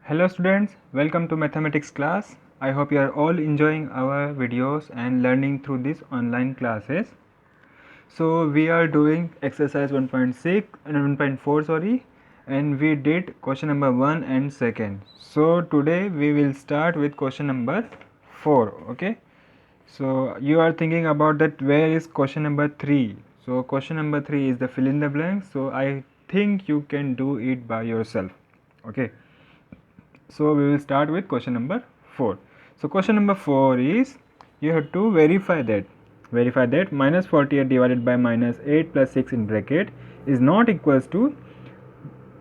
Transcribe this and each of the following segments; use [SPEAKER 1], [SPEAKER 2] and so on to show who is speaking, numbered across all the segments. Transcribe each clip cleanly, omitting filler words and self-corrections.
[SPEAKER 1] Hello students, welcome to mathematics class. I hope you are all enjoying our videos and learning through these online classes. So we are doing exercise 1.6 and 1.4 and we did question number 1 and 2nd. So today we will start with question number 4, okay? So you are thinking about that where is question number 3? So question number 3 is the fill in the blank. So I think you can do it by yourself, okay? So we will start with question number 4. So question number 4 is you have to verify that minus 48 divided by minus 8 plus 6 in bracket is not equals to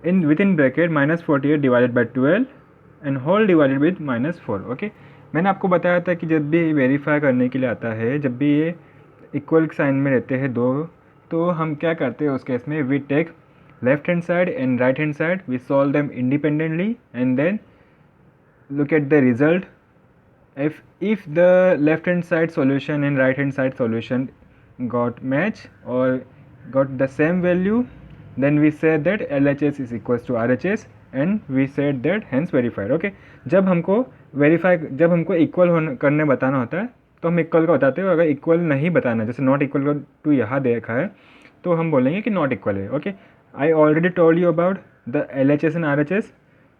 [SPEAKER 1] in within bracket minus 48 divided by 12 and whole divided with minus 4. Okay, मैंने आपको बताया था कि जब भी verify करने के लिए आता है, जब भी ये इक्वल साइन में रहते हैं दो, तो हम क्या करते हैं उस केस में we take left hand side and right hand side, we solve them independently and then look at the result. If the left hand side solution and right hand side solution got match or got the same value, then we say that LHS is equals to RHS and we said that hence verified. Okay, जब हमको equal करने बताना होता है तो हम equal का बताते हैं. अगर इक्वल नहीं बताना, जैसे नॉट इक्वल टू यहाँ देखा है, तो हम बोलेंगे कि नॉट इक्वल है. Okay, I already told you about the LHS and RHS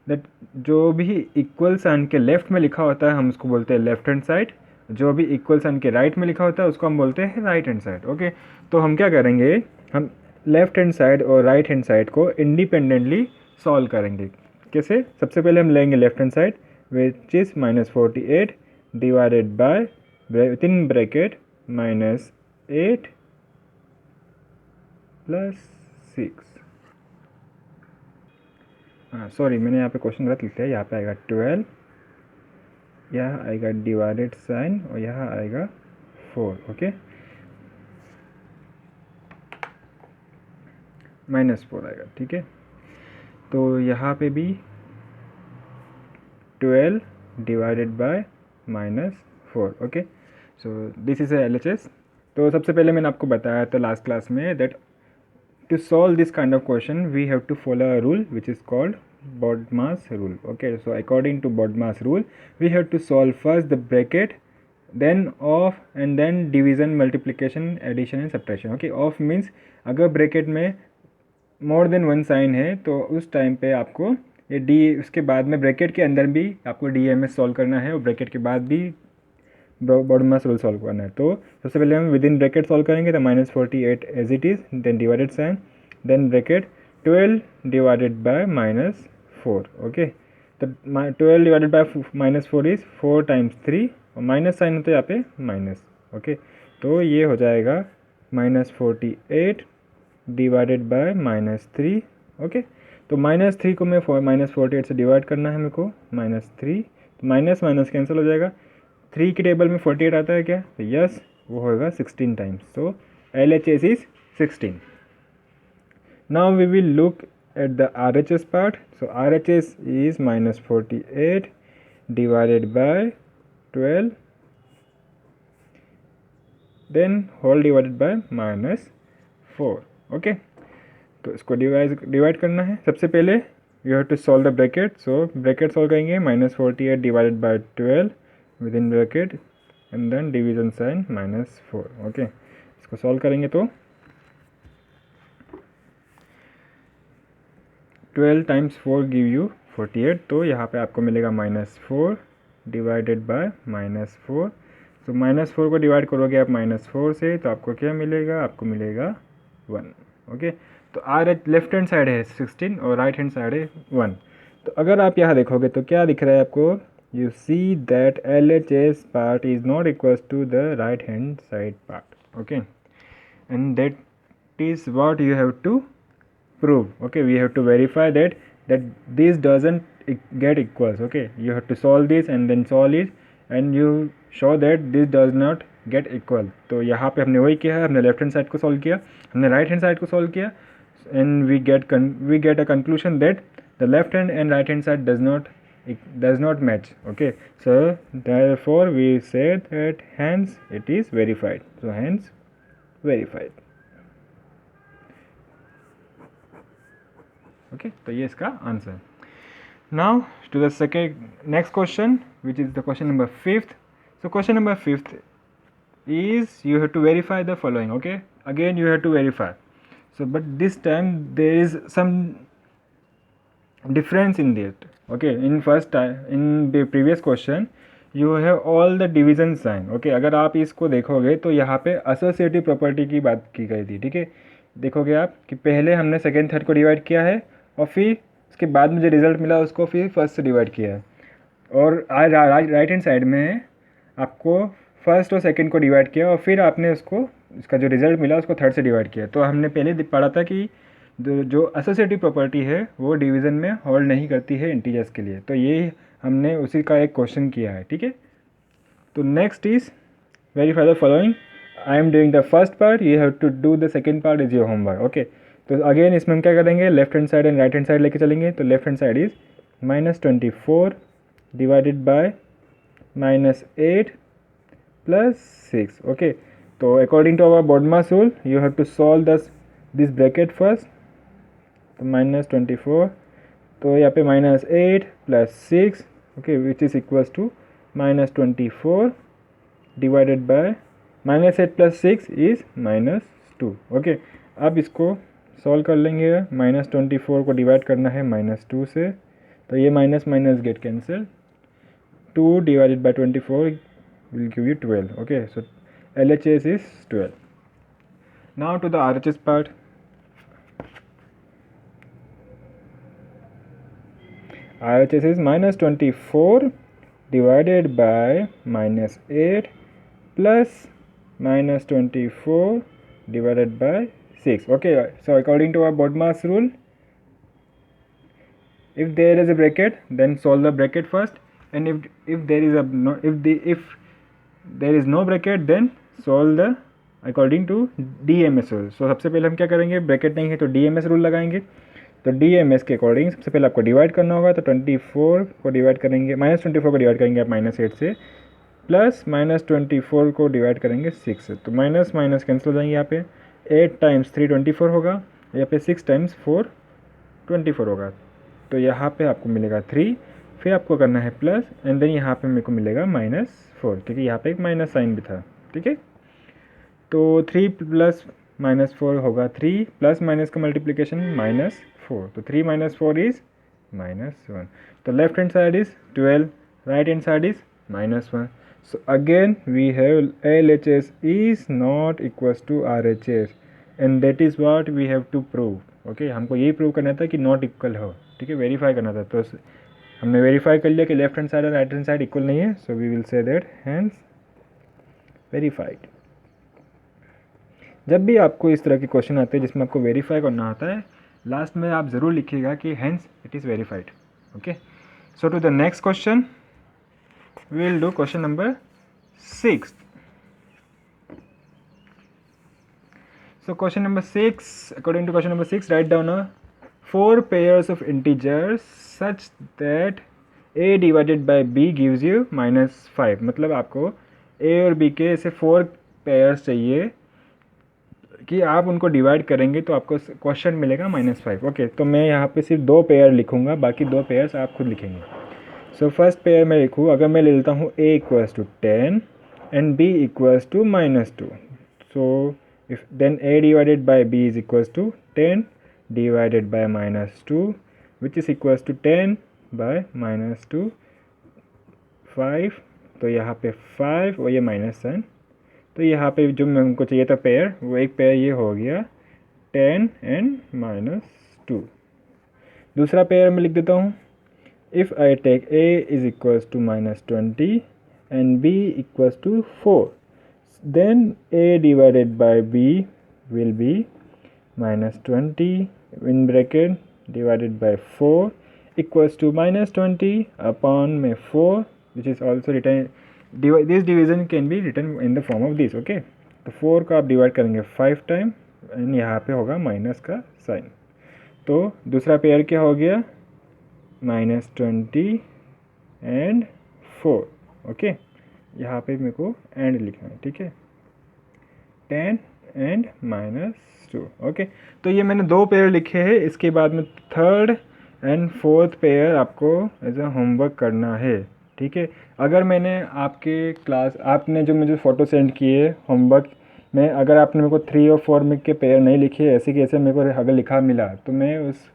[SPEAKER 1] that जो भी इक्वल साइन के लेफ्ट में लिखा होता है हम उसको बोलते हैं लेफ्ट हैंड साइड, जो भी इक्वल साइन के राइट में लिखा होता है उसको हम बोलते हैं राइट हैंड साइड. ओके, तो हम क्या करेंगे, हम लेफ्ट हैंड साइड और राइट हैंड साइड को इंडिपेंडेंटली सॉल्व करेंगे. कैसे? सबसे पहले हम लेंगे left hand side which is minus 48 divided bye with in bracket minus 8 plus 6. हाँ सॉरी, मैंने यहाँ पे क्वेश्चन गलत लिख दिया. यहाँ पे आएगा 12, यहाँ आएगा डिवाइडेड साइन और यहाँ आएगा 4. ओके, माइनस 4 आएगा. ठीक है, तो यहाँ पे भी 12 divided by minus 4. Okay, so this is LHS. तो सबसे पहले मैंने आपको बताया था लास्ट क्लास में that to solve this kind of question we have to follow a rule which is called Bodmas rule. Okay, so according to Bodmas rule we have to solve first the bracket, then of, and then division, multiplication, addition and subtraction. Okay, of means अगर bracket में more than one sine है तो उस time पे आपको ये D, उसके बाद में ब्रैकेट के अंदर भी आपको DMS सॉल्व करना है और ब्रैकेट के बाद भी बॉडमास रूल सॉल्व करना है. तो सबसे पहले हम विद इन ब्रैकेट सॉल्व करेंगे तो minus 48 as it is, then divided sign, then bracket 12 divided by minus 4. Okay, तो 12 divided by minus 4 is 4 times 3 और माइनस साइन होता है यहाँ पे माइनस. ओके, तो ये हो जाएगा minus 48 divided by minus 3. Okay, तो माइनस 3 को मैं माइनस 48 से डिवाइड करना है मेरे को, माइनस 3, तो माइनस माइनस कैंसिल हो जाएगा. 3 की टेबल में 48 आता है क्या? तो यस, वो होगा 16 टाइम्स. तो LHS is 16. Now we will look at the RHS part. So RHS is minus 48 divided by 12 then whole divided by minus 4. Okay, तो इसको डिवाइड करना है. सबसे पहले you have to solve the bracket. So bracket solve करेंगे, minus 48 divided by 12 within bracket and then division sign minus 4. Okay, इसको solve करेंगे तो 12 टाइम्स 4 गिव यू 48. तो यहाँ पे आपको मिलेगा माइनस 4 डिवाइडेड बाय माइनस 4. तो माइनस 4 को डिवाइड करोगे आप माइनस 4 से तो आपको क्या मिलेगा? आपको मिलेगा 1. ओके, तो RH लेफ्ट हैंड साइड है 16 और राइट हैंड साइड है 1. तो अगर आप यहाँ देखोगे तो क्या दिख रहा है आपको? You see that LHS part is not equals to the right hand side part. Okay, and that is what you have to prove. Okay, we have to verify that this doesn't get equals. Okay, you have to solve this and then solve it and you show that this does not get equal. तो यहाँ पे हमने वही किया है, हमने left hand side को solve किया, हमने राइट हैंड साइड को सॉल्व किया and we get a conclusion that the left hand and right hand side does not match. Okay, so therefore we say that hence it is verified. So hence verified. Okay, तो ये इसका answer. Now to the next question, which is the question number 5th. So question number 5th is you have to verify the following. Okay, again you have to verify. So but this time there is some difference in that. Okay, in the previous question you have all the division sign. Okay, अगर आप इसको देखोगे तो यहाँ पे associative property की बात की गई थी. ठीक है, देखोगे आप कि पहले हमने सेकेंड थर्ड को डिवाइड किया है और फिर उसके बाद मुझे रिजल्ट मिला उसको फिर फर्स्ट से डिवाइड किया है, और राइट हैंड साइड में आपको फर्स्ट और सेकंड को डिवाइड किया और फिर आपने उसको इसका जो रिजल्ट मिला उसको थर्ड से डिवाइड किया. तो हमने पहले पढ़ा था कि जो एसोसिएटिव प्रॉपर्टी है वो डिवीज़न में होल्ड नहीं करती है इंटीजर्स के लिए. तो ये हमने उसी का एक क्वेश्चन किया है. ठीक है, तो next is verify the following. I am doing the first part, you have to do the second part is your homework. Okay, तो अगेन इसमें हम क्या करेंगे, left hand side and right hand side लेके चलेंगे. तो left hand side is -24 divided by -8 plus 6. Okay, so according to our BODMAS rule you have to solve this bracket first. तो -24, तो यहाँ पे -8 plus 6, okay, which is equals to -24 divided by -8 plus 6 is -2. okay, अब इसको solve कर लेंगे. -24 को divide करना है -2 से, तो ये minus minus get cancel. 2 divided by 24 will give you 12. okay, so LHS is 12. Now to the RHS part. RHS is -24 divided by -8 plus -24 divided by 6. okay, so according to our BODMAS rule, if there is a bracket then solve the bracket first, and if there is if there is no bracket then solve the according to DMS rule. so सबसे पहले हम क्या करेंगे, bracket नहीं है तो DMS rule लगाएंगे. तो DMS के अकॉर्डिंग सबसे पहले आपको डिवाइड करना होगा. तो 24 को डिवाइड करेंगे, -24 को डिवाइड करेंगे आप -8 से, प्लस -24 को डिवाइड करेंगे 6 से. तो माइनस माइनस कैंसिल हो जाएंगे. यहाँ पे 8 टाइम्स 3 24 होगा, यहाँ पे 6 टाइम्स 4 24 होगा. तो यहाँ पे आपको मिलेगा 3, फिर आपको करना है प्लस, एंड देन यहाँ पे मेरे को मिलेगा -4, क्योंकि यहाँ पे एक माइनस साइन भी था. ठीक है, तो 3 प्लस -4 होगा 3, प्लस माइनस का मल्टीप्लिकेशन -4, तो 3 - 4 इज़ -1. तो left hand side is 12, right hand side is -1. so again we have LHS is not equals to RHS, and that is what we have to prove. okay, हमको यही prove करना था कि not equal हो. ठीक है, verify करना था. तो हमने वेरीफाई कर लिया कि लेफ्ट हैंड साइड और राइट हैंड साइड इक्वल नहीं है. So we will say that hence verified. जब भी आपको इस तरह के क्वेश्चन आते हैं जिसमें आपको वेरीफाई करना होता है, लास्ट में आप ज़रूर लिखिएगा कि hence it is verified. Okay, so to the next question we will do question number 6. So question number 6, according to question number 6, write down 4 pairs of integers such that a divided by b gives you -5. मतलब आपको a और b के ऐसे 4 pairs चाहिए कि आप उनको divide करेंगे तो आपको क्वेश्चन मिलेगा -5. ओके, तो मैं यहाँ पे सिर्फ 2 पेयर लिखूँगा, बाकी 2 पेयर्स आप खुद लिखेंगे. सो फर्स्ट पेयर मैं लिखूँ, अगर मैं ले लेता हूँ a equals to 10 and b equals to -2. So if then a divided by b is equals to 10 divided by -2, which is equals to 10 by -2, 5. तो यहाँ पे 5 और ये माइनस साइन. तो यहाँ पे जो हमको चाहिए था पेयर, वो एक पेयर ये हो गया 10 एंड -2. दूसरा पेयर मैं लिख देता हूँ. If I take a is equals to -20 and b equals to 4, then a divided by b will be -20 in bracket divided by 4 equals to -20 upon 4, which is also written, this division can be written in the form of this. okay, तो 4 का आप divide करेंगे 5 time and यहाँ पे होगा minus का sign. तो दूसरा पेयर क्या हो गया, -20 एंड 4. ओके, यहाँ पे मेरे को एंड लिखना है. ठीक है, 10 एंड -2. ओके, तो ये मैंने 2 पेयर लिखे हैं. इसके बाद में थर्ड एंड फोर्थ पेयर आपको एज अ होमवर्क करना है, ठीक है। अगर मैंने आपके क्लास आपने जो मुझे फ़ोटो सेंड किए होमवर्क में, अगर आपने मेरे को 3 और 4 में के पेयर नहीं लिखे ऐसे कि ऐसे मेरे को अगर लिखा मिला तो मैं उस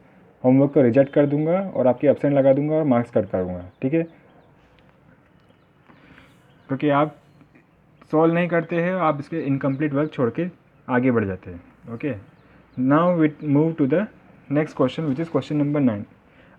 [SPEAKER 1] होमवर्क को रिजेक्ट कर दूंगा और आपकी एब्सेंट लगा दूंगा और मार्क्स कट करूँगा, ठीक है। क्योंकि आप सॉल्व नहीं करते हैं, आप इसके इनकम्प्लीट वर्क छोड़ के आगे बढ़ जाते हैं। Okay, now we move to the next question which is question number 9।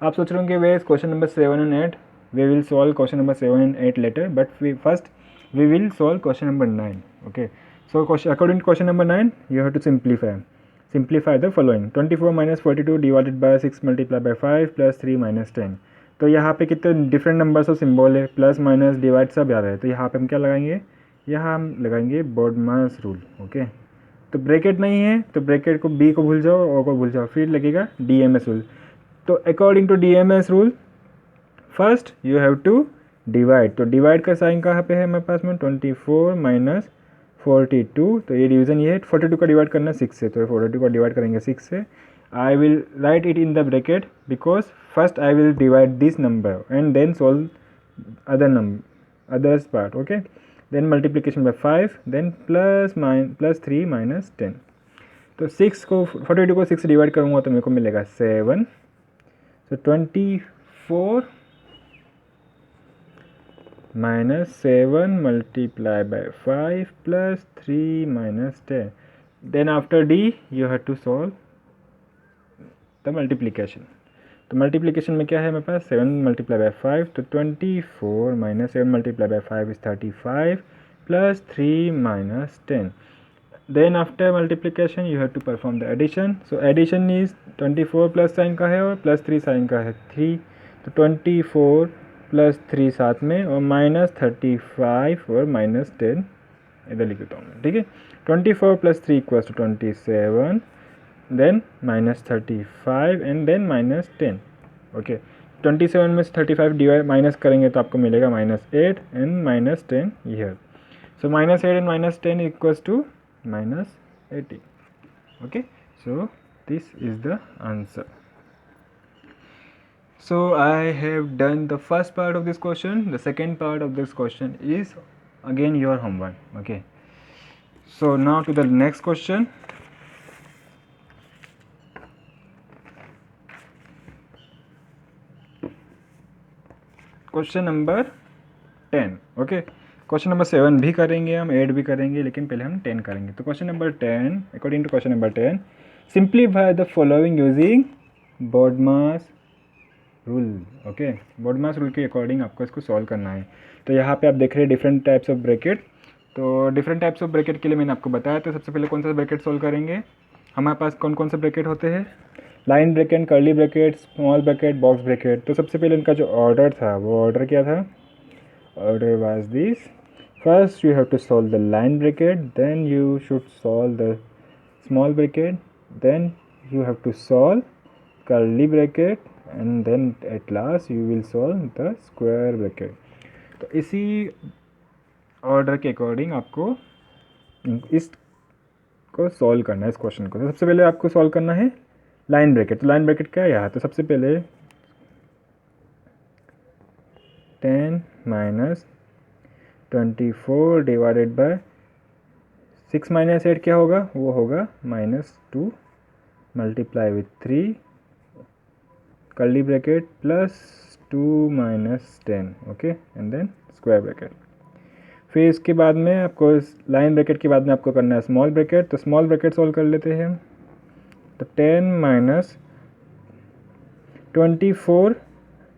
[SPEAKER 1] आप सोच रहे होंगे where is question number 7 and 8, we will solve question number 7 and 8 later, but we will solve question number 9. Okay, so according to question number 9 you have to simplify the following: 24 minus 42 divided by 6 multiplied by 5 plus 3 minus 10। तो यहाँ पे कितने different numbers of symbol है, plus minus divide सब याद है, तो यहाँ पे हम क्या लगाएंगे, यहाँ हम लगाएंगे बोडमास रूल। ओके, तो ब्रैकेट नहीं है तो ब्रैकेट को बी को भूल जाओ, ओ को भूल जाओ, फिर लगेगा DMS रूल। तो according to DMS rule first you have to divide, तो डिवाइड का साइन कहाँ पे है हमारे पास में, 24 माइनस 42, तो ये डिवीजन ये है, 42 का डिवाइड करना 6 से, तो 42 का डिवाइड करेंगे 6 से। I will write it in the bracket because first I will divide this number and then solve others part. Okay, then multiplication by 5, then plus 3 minus 10। तो 6 को 42 को 6 से डिवाइड करूँगा तो मेरे को मिलेगा 7, तो 24 minus 7 multiply by 5 plus 3 minus 10. Then after D you have to solve the multiplication. तो मल्टीप्लिकेशन में क्या है मेरे पास, 7 मल्टीप्लाई बाय 5, तो 24 minus 7 multiply by 5 is 35 plus 3 minus 10। Then after multiplication you have to perform the addition. So addition is 24 plus sign का है और plus 3 sign का है 3, तो 24 प्लस 3 साथ में और माइनस 35 और माइनस 10 इधर लिख देता हूँ, ठीक है। 24 plus 3 equals to 27, then minus 35 and then minus 10। Okay, 27 में से 35 डिवाइड माइनस करेंगे तो आपको मिलेगा minus 8 and minus 10 here. So minus 8 and minus 10 equals to minus 80. Okay, so this is the answer. So I have done the first part of this question. The second part of this question is again your homework. Okay, so now to the next question. Question number 10. Okay, question number 7 भी करेंगे हम, 8 भी करेंगे, लेकिन पहले हम 10 करेंगे। तो question number 10, according to question number 10, simplify the following using BODMAS rule. Okay, BODMAS rule के अकॉर्डिंग आपको इसको सॉल्व करना है। तो यहाँ पे आप देख रहे हैं डिफरेंट टाइप्स ऑफ ब्रैकेट। तो डिफरेंट टाइप्स ऑफ ब्रैकेट के लिए मैंने आपको बताया, तो सबसे पहले कौन सा ब्रैकेट सॉल्व करेंगे, हमारे पास कौन कौन से ब्रैकेट होते हैं, line bracket, curly bracket, small bracket, box bracket. तो सबसे पहले इनका जो ऑर्डर था वो ऑर्डर क्या था, order was this: first you have to solve the line bracket, then you should solve the small bracket, then you have to solve curly bracket, and then at last you will solve the square bracket। तो इसी order के according आपको इसको solve करना है, इस question को। तो सबसे पहले आपको सॉल्व करना है लाइन ब्रैकेट। तो लाइन ब्रैकेट क्या है यहाँ, तो सबसे पहले 10 माइनस 24 डिवाइडेड बाय 6 माइनस 8 क्या होगा, वो होगा -2 multiply with 3 curly bracket plus 2 minus 10। Okay, and then square bracket. फिर इसके बाद में आपको लाइन ब्रैकेट के बाद में आपको करना है स्मॉल ब्रैकेट। तो स्मॉल ब्रैकेट सॉल्व कर लेते हैं। तो 10 minus 24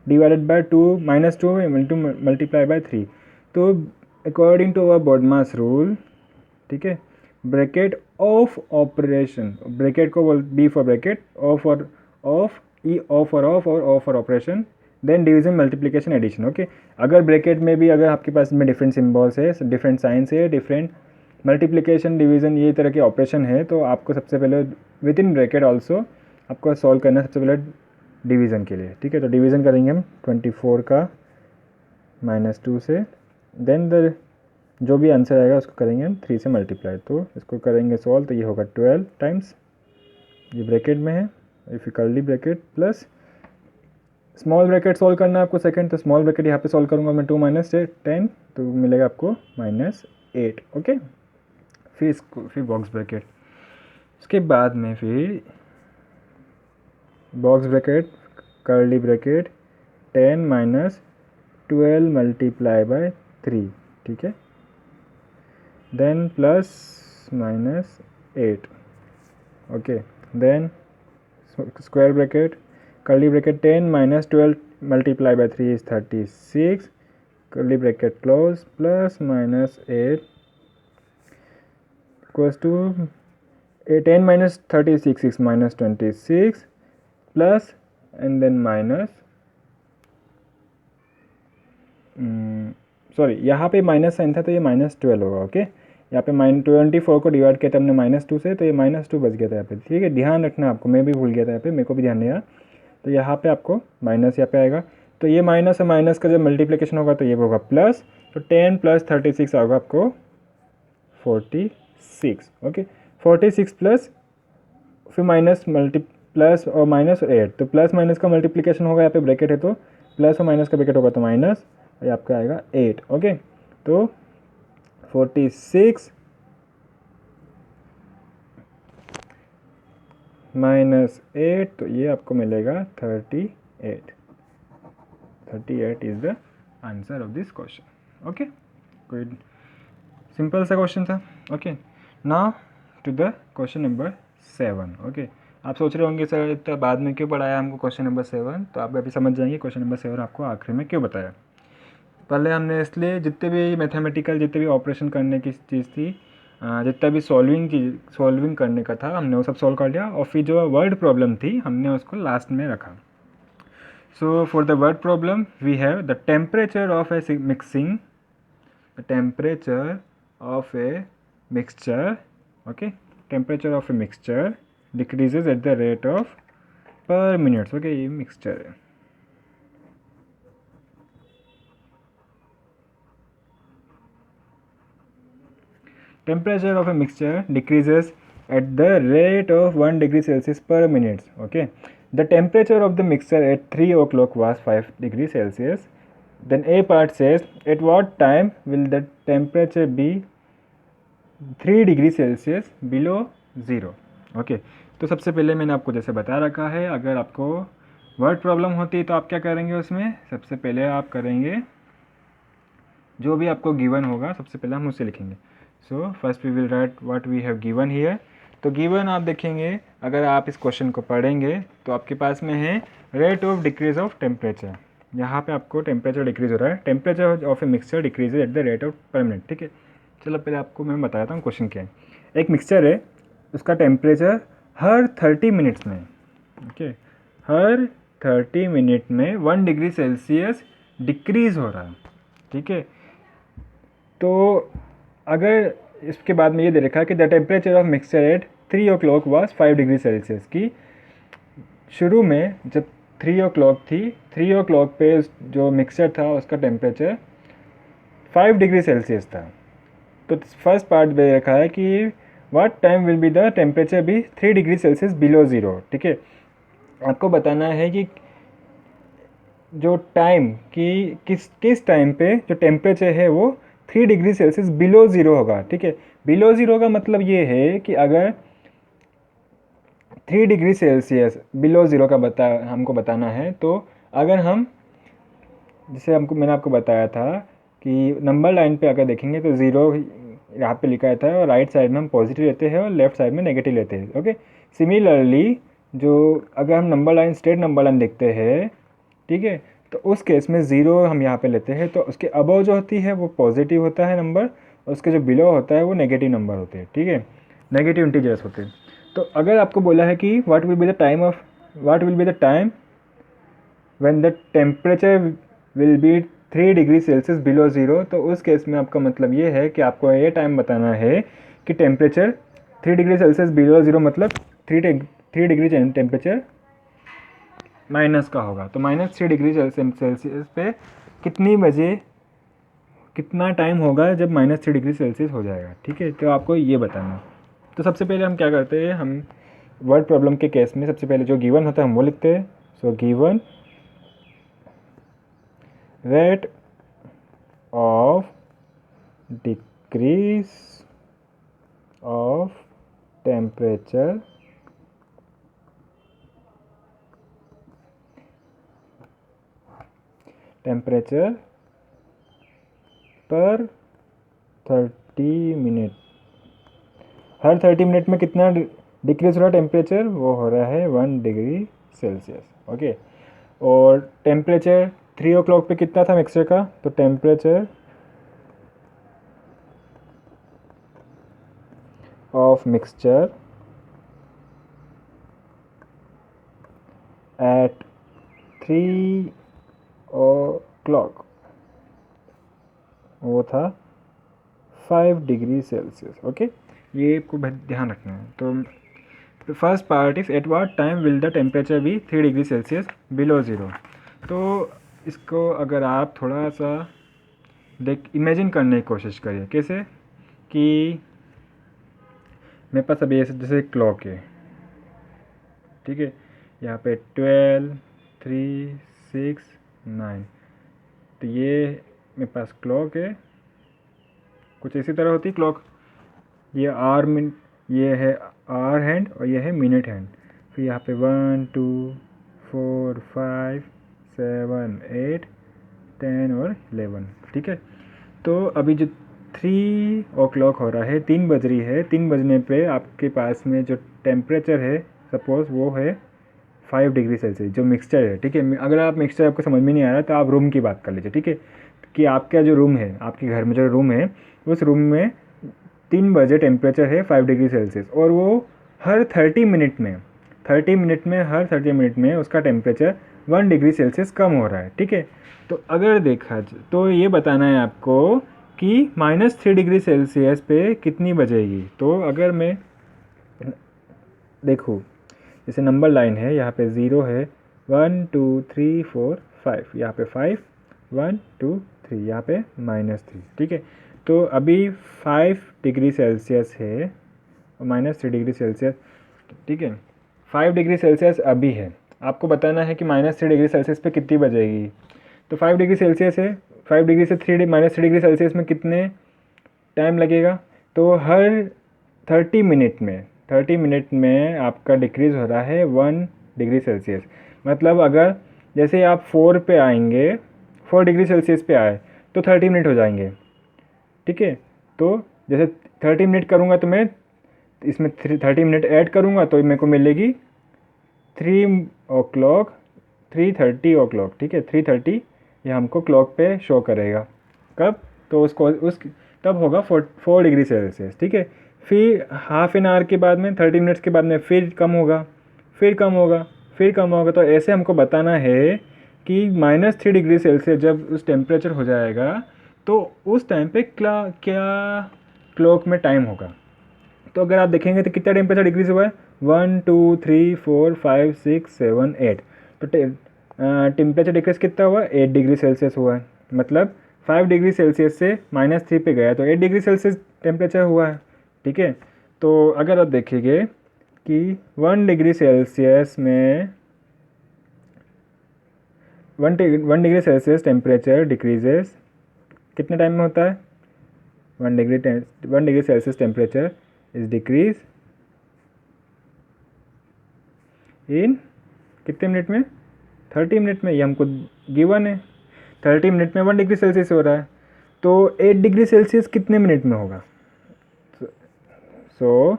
[SPEAKER 1] divided by 2 -2 into multiply by 3। तो according to our BODMAS rule, ठीक है, ब्रैकेट ऑफ ऑपरेशन, ब्रैकेट को बोल बी फॉर ब्रैकेट, ऑफ और ऑफ, ई ऑफ और ऑफ, और ऑफ और operation, then division, multiplication, addition. Okay, अगर ब्रैकेट में भी अगर आपके पास में डिफरेंट सिम्बॉल्स है, डिफरेंट साइंस है, डिफरेंट मल्टीप्लिकेशन, डिवीजन, ये तरह के ऑपरेशन है, तो आपको सबसे पहले विद इन ब्रैकेट ऑल्सो आपको सॉल्व करना है सबसे पहले डिवीज़न के लिए, ठीक है। तो डिवीज़न करेंगे हम 24 का -2 से, देन द जो भी आंसर आएगा उसको करेंगे हम 3 से मल्टीप्लाई। तो इसको करेंगे सॉल्व, तो ये होगा 12 टाइम्स, ये ब्रैकेट में है, if you curly bracket plus small bracket solve करना है आपको सेकंड, तो स्मॉल ब्रैकेट यहाँ पे सॉल्व करूँगा मैं 2 माइनस 10 तो मिलेगा आपको -8। ओके, फिर बॉक्स ब्रैकेट, उसके बाद में फिर box bracket curly bracket 10 minus 12 multiply by 3, ठीक है, then plus -8। Okay, then square bracket curly bracket 10 minus 12 multiply by 3 is 36, curly bracket close, plus -8 equals to 10 minus 36 is -26 plus and then minus, sorry यहाँ पे minus sign था तो ये -12 होगा। Okay, यहाँ पे -24 को डिवाइड किया था हमने -2 से, तो ये -2 बच गया था यहाँ पे, ठीक है, ध्यान रखना आपको, मैं भी भूल गया था यहाँ पे, मेरे को भी ध्यान नहीं आया, तो यहाँ पे आपको माइनस यहाँ पे आएगा, तो ये माइनस और माइनस का जब मल्टीप्लिकेशन होगा तो ये होगा प्लस, तो 10 प्लस 36 आएगा आपको 46। ओके, 46 प्लस फिर माइनस प्लस और माइनस और 8, तो प्लस माइनस का मल्टीप्लिकेशन होगा, यहाँ पे ब्रैकेट है तो प्लस और माइनस का ब्रैकेट होगा तो माइनस, ये आपका आएगा 8। ओके, तो 46 माइनस 8, तो ये आपको मिलेगा 38। 38 is the answer of this question. Okay, कोई सिंपल सा क्वेश्चन था। Okay, now to the question number 7। Okay, आप सोच रहे होंगे सर इतना बाद में क्यों पढ़ाया हमको क्वेश्चन नंबर 7, तो आप अभी समझ जाएंगे क्वेश्चन नंबर 7 आपको आखिरी में क्यों बताया। पहले हमने इसलिए जितने भी मैथमेटिकल जितने भी ऑपरेशन करने की चीज़ थी, जितना भी सॉल्विंग करने का था हमने वो सब सॉल्व कर लिया, और फिर जो वर्ड प्रॉब्लम थी हमने उसको लास्ट में रखा। So for the word problem we have the temperature of a mixing, the temperature of a mixture, okay, temperature of a mixture decreases at the rate of per minutes. Okay, ये mixture है, temperature of a mixture decreases at the rate of 1 degree Celsius per minute. Okay, the temperature of the mixture at 3 o'clock was 5 degrees Celsius. Then A part says at what time will the temperature be 3 degree Celsius below 0. Okay, तो सबसे पहले मैंने आपको जैसे बता रखा है, अगर आपको वर्ड प्रॉब्लम होती है तो आप क्या करेंगे, उसमें सबसे पहले आप करेंगे जो भी आपको गिवन होगा सबसे पहले हम उसे लिखेंगे। So first we will write what we have given here. तो गिवन आप देखेंगे, अगर आप इस क्वेश्चन को पढ़ेंगे तो आपके पास में है rate of decrease of temperature, यहाँ पे आपको टेम्परेचर डिक्रीज हो रहा है, temperature of a mixture decrease at the rate of पर मिनट। ठीक है, चलो पहले आपको मैं बताता हूँ क्वेश्चन क्या है। एक मिक्सचर है, उसका टेम्परेचर हर 30 मिनट्स में, ओके, हर 30 मिनट में 1 डिग्री सेल्सियस डिक्रीज हो रहा है। ठीक है, तो अगर इसके बाद में ये दे रखा है कि the temperature of mixture eight 3 o'clock was 5 degree Celsius, की शुरू में जब 3 o'clock थी, 3 o'clock पे जो मिक्सचर था उसका टेम्परेचर 5 डिग्री सेल्सियस था। तो फर्स्ट पार्ट दे रखा है कि what time will be the temperature be 3 degree Celsius below zero. ठीक है, आपको बताना है कि जो टाइम की किस टाइम पे जो टेम्परेचर है वो 3 डिग्री सेल्सियस बिलो ज़ीरो होगा। ठीक है, बिलो ज़ीरो का मतलब ये है कि अगर 3 डिग्री सेल्सियस बिलो ज़ीरो का हमको बताना है, तो अगर हम जैसे मैंने आपको बताया था कि नंबर लाइन पे अगर देखेंगे तो ज़ीरो यहाँ पे लिखा रहता है और राइट साइड में हम पॉजिटिव लेते हैं और लेफ्ट साइड में नेगेटिव लेते हैं। ओके, सिमिलरली जो अगर हम number line straight number line देखते हैं, ठीक है, तो उस केस में ज़ीरो हम यहाँ पे लेते हैं, तो उसके अबव जो होती है वो पॉजिटिव होता है नंबर, और उसके जो बिलो होता है वो नेगेटिव नंबर होते हैं। ठीक है, नेगेटिव इंटीजर्स होते हैं। तो अगर आपको बोला है कि what will be the time when the temperature will be 3 degree Celsius below zero, तो उस केस में आपका मतलब ये है कि आपको ये टाइम बताना है कि temperature 3 degree Celsius below zero मतलब 3 डिग्री टेम्परेचर माइनस का होगा। तो -3 डिग्री सेल्सियस पे कितना टाइम होगा जब -3 डिग्री सेल्सियस हो जाएगा। ठीक है, तो आपको ये बताना। तो सबसे पहले हम क्या करते हैं, हम वर्ड प्रॉब्लम के केस में सबसे पहले जो गिवन होता है हम वो लिखते हैं। So given rate of decrease of temperature पर 30 मिनट। हर 30 मिनट में कितना डिक्रीज हो रहा है टेम्परेचर? वो हो रहा है 1 डिग्री सेल्सियस। ओके, और टेम्परेचर 3 o'clock पे कितना था मिक्सचर का? तो temperature of mixture eight 3 o'clock वो था 5 डिग्री सेल्सियस। ओके, ये आपको ध्यान रखना है। तो first part is at what time will the temperature be 3 degree Celsius below zero. तो इसको अगर आप थोड़ा सा इमेजिन करने की कोशिश करिए। कैसे कि मेरे पास अभी ऐसे जैसे क्लॉक है, ठीक है, यहाँ पे 12, 3, 6, 9, तो ये मेरे पास क्लॉक है, कुछ इसी तरह होती क्लॉक। ये आर मिनट, ये है आर हैंड और ये है मिनट हैंड। फिर यहाँ पे 1, 2, 4, 5, 7, 8, 10 और 11, ठीक है। तो अभी जो 3 o'clock हो रहा है, 3 बज रही है, 3 बजने पे आपके पास में जो टेम्परेचर है सपोज़ वो है 5 डिग्री सेल्सियस जो मिक्सचर है, ठीक है। अगर आप मिक्सचर आपको समझ में नहीं आ रहा तो आप रूम की बात कर लीजिए, ठीक है, कि आपका जो रूम है, आपके घर में जो रूम है, उस रूम में 3 बजे टेम्परेचर है 5 डिग्री सेल्सियस, और वो हर 30 मिनट में हर 30 मिनट में उसका टेम्परेचर 1 डिग्री सेल्सियस कम हो रहा है, ठीक है। तो अगर देखा तो ये बताना है आपको कि -3 डिग्री सेल्सियस पे कितनी बजेगी। तो अगर मैं देखूँ, जैसे नंबर लाइन है, यहाँ पे 0 है, 1, 2, 3, 4, 5, यहाँ पे 5, 1, 2, 3, यहाँ पे -3, ठीक है। तो अभी 5 डिग्री सेल्सियस है और -3 डिग्री सेल्सियस, ठीक है। 5 डिग्री सेल्सियस अभी है, आपको बताना है कि -3 डिग्री सेल्सियस पे कितनी बजेगी। तो 5 डिग्री सेल्सियस है, 5 डिग्री से -3 डिग्री सेल्सियस में कितने टाइम लगेगा? तो हर 30 मिनट में आपका डिक्रीज़ हो रहा है 1 डिग्री सेल्सियस। मतलब अगर जैसे आप 4 पे आएंगे, 4 डिग्री सेल्सियस पे आए तो 30 मिनट हो जाएंगे, ठीक है। तो जैसे 30 मिनट करूँगा तो मैं इसमें 30 मिनट ऐड करूँगा तो मेरे को मिलेगी 3 o'clock, 3:30 o'clock, ठीक है। 3:30 ये हमको क्लॉक पे शो करेगा। कब? तो उसको तब होगा 4 डिग्री सेल्सियस, ठीक है। फिर हाफ एन आवर के बाद में, 30 मिनट्स के बाद में फिर कम होगा, फिर कम होगा, फिर कम होगा। तो ऐसे हमको बताना है कि -3 डिग्री सेल्सियस जब उस टेम्परेचर हो जाएगा तो उस टाइम पे क्या क्लॉक में टाइम होगा। तो अगर आप देखेंगे तो कितना टेम्परेचर डिक्रीज हुआ है? 1, 2, 3, 4, 5, 6, 7, 8। तो टेम्परेचर डिक्रीज कितना हुआ? 8 डिग्री सेल्सियस हुआ है। मतलब 5 डिग्री सेल्सियस से -3 पे गया तो 8 डिग्री सेल्सियस टेम्परेचर हुआ है, ठीक है। तो अगर आप देखेंगे कि 1 डिग्री सेल्सियस में 1 डिग्री सेल्सियस टेम्परेचर डिक्रीजेस कितने टाइम में होता है? 1 degree Celsius temperature is decrease in कितने मिनट में? 30 मिनट में। ये हमको गिवन है, 30 मिनट में 1 डिग्री सेल्सियस हो रहा है। तो 8 डिग्री सेल्सियस कितने मिनट में होगा? सो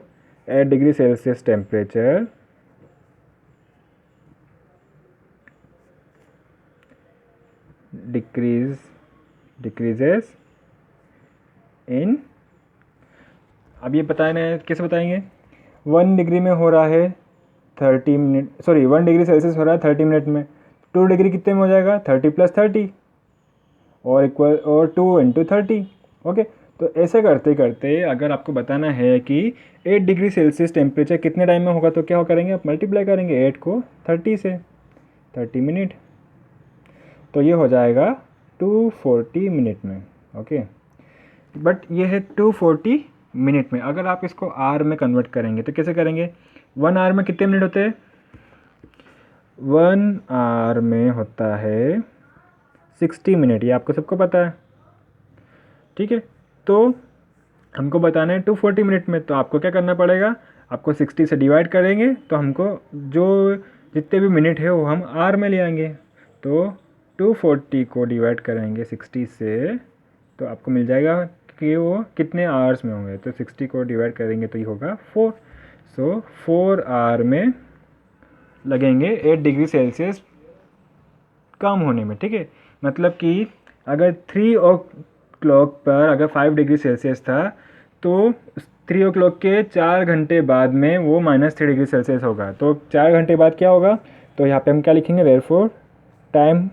[SPEAKER 1] 8 डिग्री सेल्सियस टेम्परेचर डिक्रीजेस इन, अब ये बताना है कैसे बताएंगे? 1 डिग्री में हो रहा है 30 मिनट, सॉरी 1 डिग्री सेल्सियस हो रहा है 30 मिनट में, 2 डिग्री कितने में हो जाएगा? 30 + 30 और इक्वल और 2 × 30। ओके, तो ऐसे करते करते अगर आपको बताना है कि 8 डिग्री सेल्सियस टेम्परेचर कितने टाइम में होगा तो क्या करेंगे? आप मल्टीप्लाई करेंगे 8 को 30 से, 30 मिनट, तो ये हो जाएगा 240 मिनट में। ओके, बट ये है 240 मिनट में। अगर आप इसको आर में कन्वर्ट करेंगे तो कैसे करेंगे? 1 आवर में कितने मिनट होते हैं? 1 आवर में होता है 60 मिनट, ये आपको सबको पता है, ठीक है। तो हमको बताना है 240 मिनट में, तो आपको क्या करना पड़ेगा, आपको 60 से डिवाइड करेंगे तो हमको जो जितने भी मिनट है वो हम आर में ले आएंगे। तो 240 को डिवाइड करेंगे 60 से तो आपको मिल जाएगा कि वो कितने आवर्स में होंगे। तो 60 को डिवाइड करेंगे तो ये होगा 4। सो 4 आवर में लगेंगे 8 डिग्री सेल्सियस कम होने में, ठीक है। मतलब कि अगर 3 ओ क्लॉक पर अगर 5 डिग्री सेल्सियस था तो 3 ओ क्लॉक के 4 घंटे बाद में वो -3 डिग्री सेल्सियस होगा। तो 4 घंटे बाद क्या होगा, तो यहाँ पे हम क्या लिखेंगे, देयरफॉर टाइम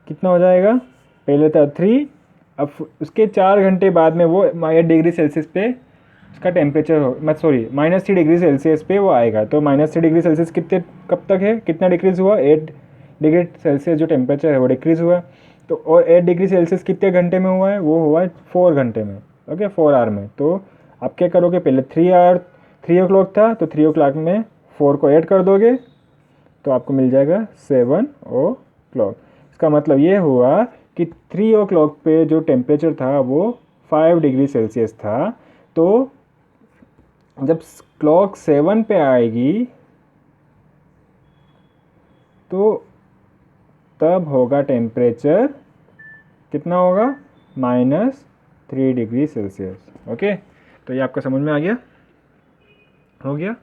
[SPEAKER 1] कितना हो जाएगा, पहले था 3, अब उसके 4 घंटे बाद में वो 8 डिग्री सेल्सियस पे उसका टेम्परेचर हो, मत सॉरी -3 डिग्री सेल्सियस पे वो आएगा। तो -3 डिग्री सेल्सियस कितने कब तक है, कितना डिक्रीज़ हुआ, 8 डिग्री सेल्सियस जो टेम्परेचर है वो डिक्रीज़ हुआ। तो और 8 डिग्री सेल्सियस कितने घंटे में हुआ है, वो हुआ है 4 घंटे में, ओके 4 आवर में। तो आप क्या करोगे, पहले 3 ओ क्लॉक था तो 3 ओ क्लॉक में 4 को ऐड कर दोगे तो आपको मिल जाएगा 7 ओ क्लॉक। इसका मतलब ये हुआ कि 3 ओ क्लॉक पे जो टेम्परेचर था वो 5 डिग्री सेल्सियस था। तो जब क्लॉक 7 पे आएगी तो तब होगा टेम्परेचर कितना होगा, -3 डिग्री सेल्सियस, ओके। तो ये आपका समझ में आ गया, हो गया,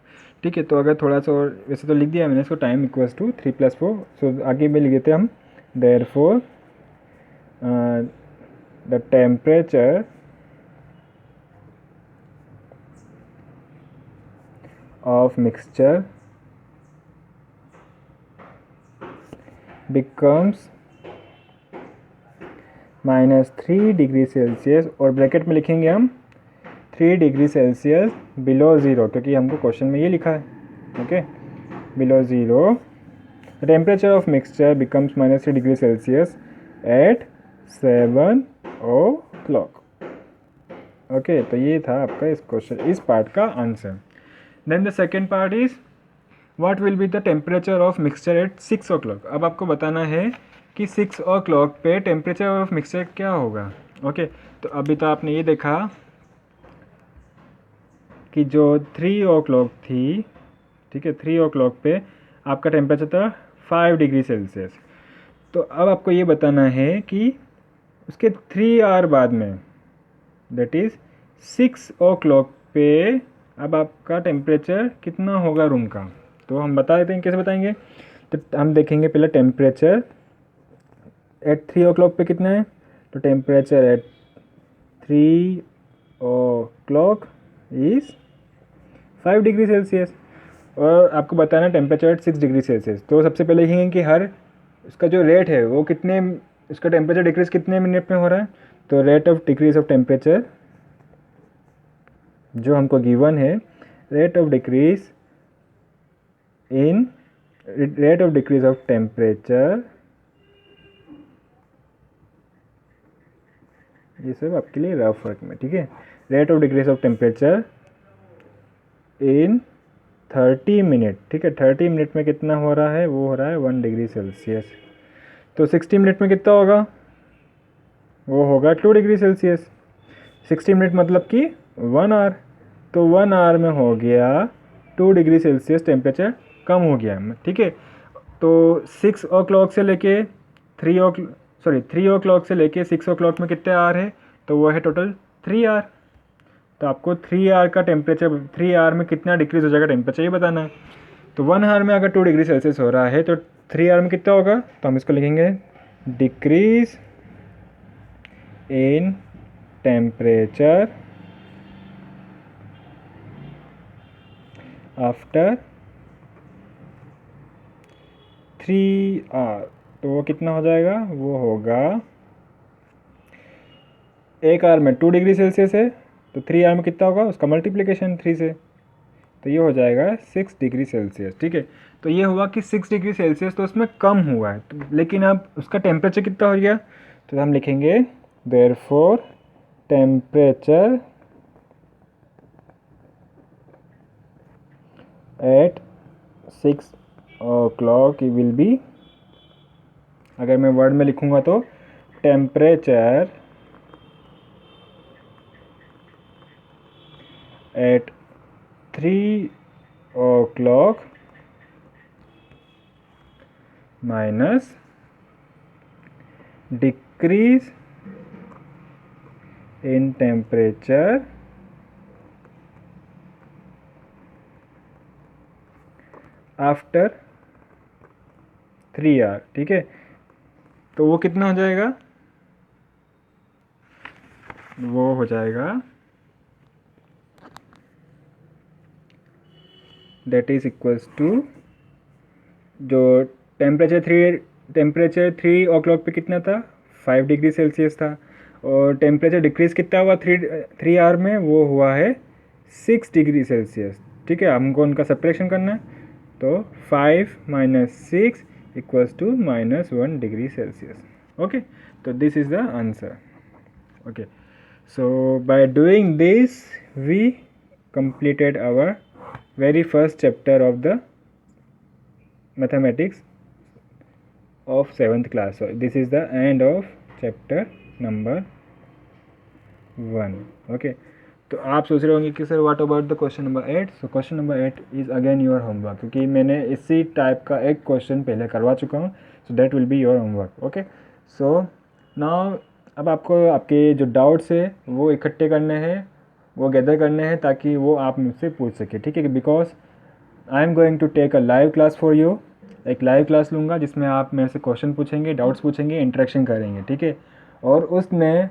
[SPEAKER 1] ठीक है। तो अगर थोड़ा सा और, वैसे तो लिख दिया मैंने इसको, टाइम इक्वल्स टू 3 + 4, सो आगे में लिख देते हम, therefore the temperature of mixture becomes -3 degree Celsius, और ब्रैकेट में लिखेंगे हम 3 डिग्री सेल्सियस बिलो ज़ीरो, क्योंकि हमको क्वेश्चन में ये लिखा है, okay, below zero temperature of mixture becomes -3 degree Celsius at 7 o'clock, okay. तो ये था आपका इस क्वेश्चन, इस पार्ट का answer. Then the second part is what will be the temperature of mixture at 6 o'clock. अब आपको बताना है कि 6 ओ क्लॉक पे टेम्परेचर ऑफ मिक्सचर क्या होगा, ओके। तो अभी तो आपने ये देखा कि जो 3 ओ क्लॉक थी, ठीक है, 3 ओ क्लॉक पे आपका टेम्परेचर था 5 डिग्री सेल्सियस। तो अब आपको ये बताना है कि उसके 3 आवर बाद में, दैट इज़ 6 ओ क्लॉक पे अब आपका टेम्परेचर कितना होगा रूम का। तो हम बता देते हैं, कैसे बताएंगे, तो हम देखेंगे पहले टेम्परेचर एट 3 ओ क्लॉक पे कितना है। तो temperature at 3 o'clock is 5 degree Celsius, और आपको बताना है टेम्परेचर एट 6 डिग्री सेल्सियस। तो सबसे पहले लिखेंगे कि हर उसका जो रेट है वो कितने, उसका टेम्परेचर डिक्रीज़ कितने मिनट में हो रहा है। तो rate of decrease of temperature जो हमको गिवन है, rate of decrease of temperature, ये सब आपके लिए रफ वर्क में, ठीक है। Rate of decrease of temperature in 30 minute, ठीक है, 30 मिनट में कितना हो रहा है, वो हो रहा है 1 डिग्री सेल्सियस। तो 60 मिनट में कितना होगा, वो होगा 2 डिग्री सेल्सियस। 60 मिनट मतलब कि 1 आवर, तो 1 आवर में हो गया 2 डिग्री सेल्सियस टेम्परेचर कम हो गया, ठीक है। तो 6 ओ क्लॉक से लेके 3 ओ क्लॉक से लेके 6 ओ क्लॉक में कितने आवर है, तो वो है टोटल 3 आवर। तो आपको 3 आवर का टेम्परेचर, 3 आवर में कितना डिक्रीज हो जाएगा टेम्परेचर, ये बताना है। तो 1 आवर में अगर 2 डिग्री सेल्सियस हो रहा है तो 3 आवर में कितना होगा, तो हम इसको लिखेंगे decrease in temperature after 3 hour. तो वो कितना हो जाएगा, वो होगा 1 आवर में 2 डिग्री सेल्सियस है तो 3 आवर में कितना होगा, उसका मल्टीप्लिकेशन 3 से, तो ये हो जाएगा 6 डिग्री सेल्सियस, ठीक है। तो ये हुआ कि 6 डिग्री सेल्सियस तो उसमें कम हुआ है, तो लेकिन अब उसका टेम्परेचर कितना हो गया, तो हम लिखेंगे therefore temperature at 6 o'clock will be अगर मैं वर्ड में लिखूँगा तो temperature at 3 o'clock minus decrease in temperature after 3 hour. ठीक है, तो वो कितना हो जाएगा, वो हो जाएगा दैट इज इक्वल्स टू, जो टेम्परेचर 3 o'clock पे कितना था, 5 डिग्री सेल्सियस था, और टेम्परेचर डिक्रीज कितना हुआ 3 आवर में, वो हुआ है 6 डिग्री सेल्सियस। ठीक है, हमको उनका सब्ट्रैक्शन करना है, तो 5 - 6 equals to -1 degree Celsius. Okay, तो this is the answer. Okay, so by doing this we completed our very first chapter of the mathematics of 7th class. So this is the end of chapter number 1. Okay, तो आप सोच रहे होंगे कि sir what about the question number 8। So question number 8 is again your homework, क्योंकि मैंने इसी type का एक क्वेश्चन पहले करवा चुका हूँ। So that will be your homework. Okay, so now अब आपको आपके जो डाउट्स है वो इकट्ठे करने हैं, वो गैदर करने हैं, ताकि वो आप मुझसे पूछ सके। ठीक है, because I am going to take a live class for you. एक लाइव क्लास लूँगा जिसमें आप मेरे से क्वेश्चन पूछेंगे, डाउट्स पूछेंगे, इंटरेक्शन करेंगे। ठीक है, और उसमें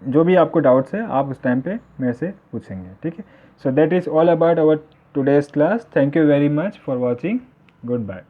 [SPEAKER 1] जो भी आपको डाउट्स है आप उस टाइम पे मेरे से पूछेंगे। ठीक है, so that is all about our today's class. Thank you very much for watching. Good bye.